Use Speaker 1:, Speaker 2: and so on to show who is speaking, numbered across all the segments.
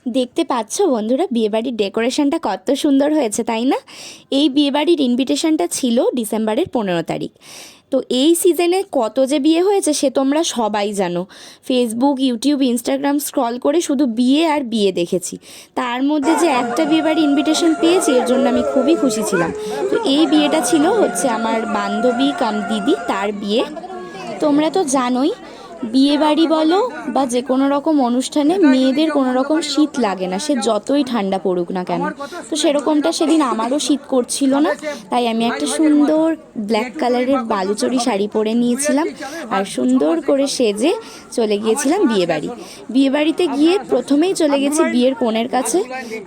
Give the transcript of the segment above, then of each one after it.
Speaker 1: দেখতে পাচ্ছ বন্ধুরা, বিয়েবাড়ির ডেকোরেশনটা কত সুন্দর হয়েছে, তাই না? এই বিয়েবাড়ির ইনভিটেশনটা ছিল ডিসেম্বরের 15 তারিখ। তো এই সিজনে কত যে বিয়ে হয়েছে সে তোমরা সবাই জানো। ফেসবুক, ইউটিউব, ইনস্টাগ্রাম স্ক্রল করে শুধু বিয়ে আর বিয়ে দেখেছি। তার মধ্যে যে একটা বিয়েবাড়ি ইনভিটেশন পেয়েছি এর জন্য আমি খুবই খুশি ছিলাম। তো এই বিয়েটা ছিল হচ্ছে আমার বান্ধবী কাম দিদি, তার বিয়ে। তোমরা তো জানোই, বিয়ে বাড়ি বলো বা যে কোনো রকম অনুষ্ঠানে মেয়েদের কোনো রকম শীত লাগে না, সে যতই ঠান্ডা পড়ুক না কেন। তো সেরকমটা সেদিন আমারও শীত করছিল না, তাই আমি একটা সুন্দর ব্ল্যাক কালারের বালুচরি শাড়ি পরে নিয়েছিলাম আর সুন্দর করে সেজে চলে গিয়েছিলাম বিয়েবাড়িতে গিয়ে প্রথমেই চলে গেছি বিয়ের কনের কাছে,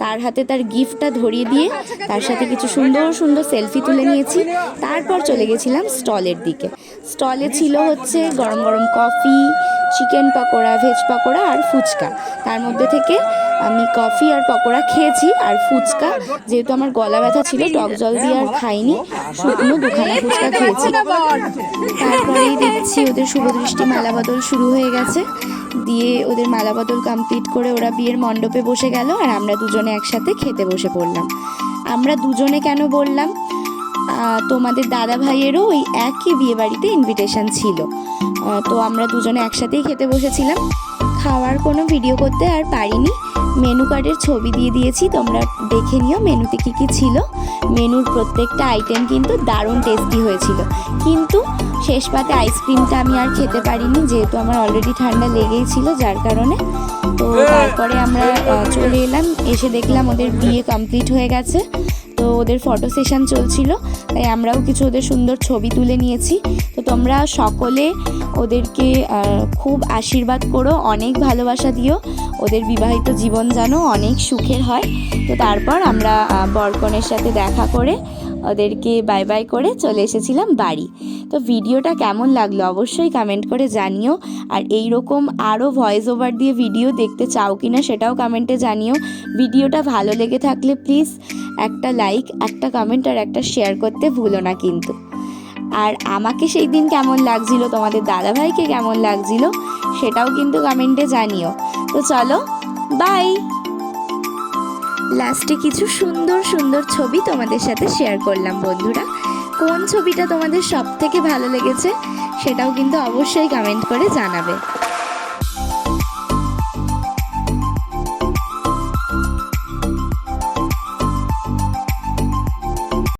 Speaker 1: তার হাতে তার গিফটটা ধরিয়ে দিয়ে তার সাথে কিছু সুন্দর সুন্দর সেলফি তুলে নিয়েছি। তারপর চলে গেছিলাম স্টলের দিকে। স্টলে ছিল হচ্ছে গরম গরম coffee, chicken pakora, veg pakora আর ফুচকা। তার মধ্যে থেকে আমি কফি আর পকোড়া খেয়েছি, আর ফুচকা যেহেতু আমার গলা ব্যথা ছিল টক জল দিয়ে আর খাইনি, শুকনো দুখানা ফুচকা খেয়েছি। তারপরেই দেখছি ওদের শুভদৃষ্টি মালাবদল শুরু হয়ে গেছে। দিয়ে ওদের মালাবদল কমপ্লিট করে ওরা বিয়ের মণ্ডপে বসে গেল আর আমরা দুজনে একসাথে খেতে বসে পড়লাম। আমরা দুজনে কেন বললাম, তোমাদের দাদা ভাইয়েরও ওই একই বিয়েবাড়িতে ইনভিটেশন ছিল। তো আমরা দুজনে একসাথেই খেতে বসেছিলাম। খাওয়ার কোনো ভিডিও করতে আর পারিনি। মেনু কার্ডের ছবি দিয়ে দিয়েছি, তোমরা দেখে নিও মেনুতে কী কী ছিল। মেনুর প্রত্যেকটা আইটেম কিন্তু দারুণ টেস্টি হয়েছিল, কিন্তু শেষ পাতে আইসক্রিমটা আমি আর খেতে পারিনি, যেহেতু আমার অলরেডি ঠান্ডা লেগেই ছিল যার কারণে। তো তারপরে আমরা চলে এলাম, এসে দেখলাম ওদের বিয়ে কমপ্লিট হয়ে গেছে। তো ওদের ফটো সেশন চলছিল, তাই আমরাও কিছু ওদের সুন্দর ছবি তুলে নিয়েছি। তো তোমরা সকলে ওদেরকে খুব আশীর্বাদ করো, অনেক ভালোবাসা দিও, ওদের বিবাহিত জীবন যেন অনেক সুখের হয়। তো তারপর আমরা বরকনের সাথে দেখা করে ওদেরকে বাই বাই করে চলে এসেছিলাম বাড়ি। তো ভিডিওটা কেমন লাগলো অবশ্যই কমেন্ট করে জানিও, আর এই রকম আরও ভয়েস ওভার দিয়ে ভিডিও দেখতে চাও কি না সেটাও কমেন্টে জানিও। ভিডিওটা ভালো লেগে থাকলে প্লিজ একটা লাইক, একটা কমেন্ট আর একটা শেয়ার করতে ভুলো না কিন্তু। আর আমাকে সেই দিন কেমন লাগছিল, তোমাদের দাদাভাইকে কেমন লাগছিল সেটাও কিন্তু কমেন্টে জানিও। তো চলো, বাই। লাস্টে কিছু সুন্দর সুন্দর ছবি তোমাদের সাথে শেয়ার করলাম বন্ধুরা। কোন ছবিটা তোমাদের সব থেকে ভালো লেগেছে সেটাও কিন্তু অবশ্যই কমেন্ট করে জানাবে।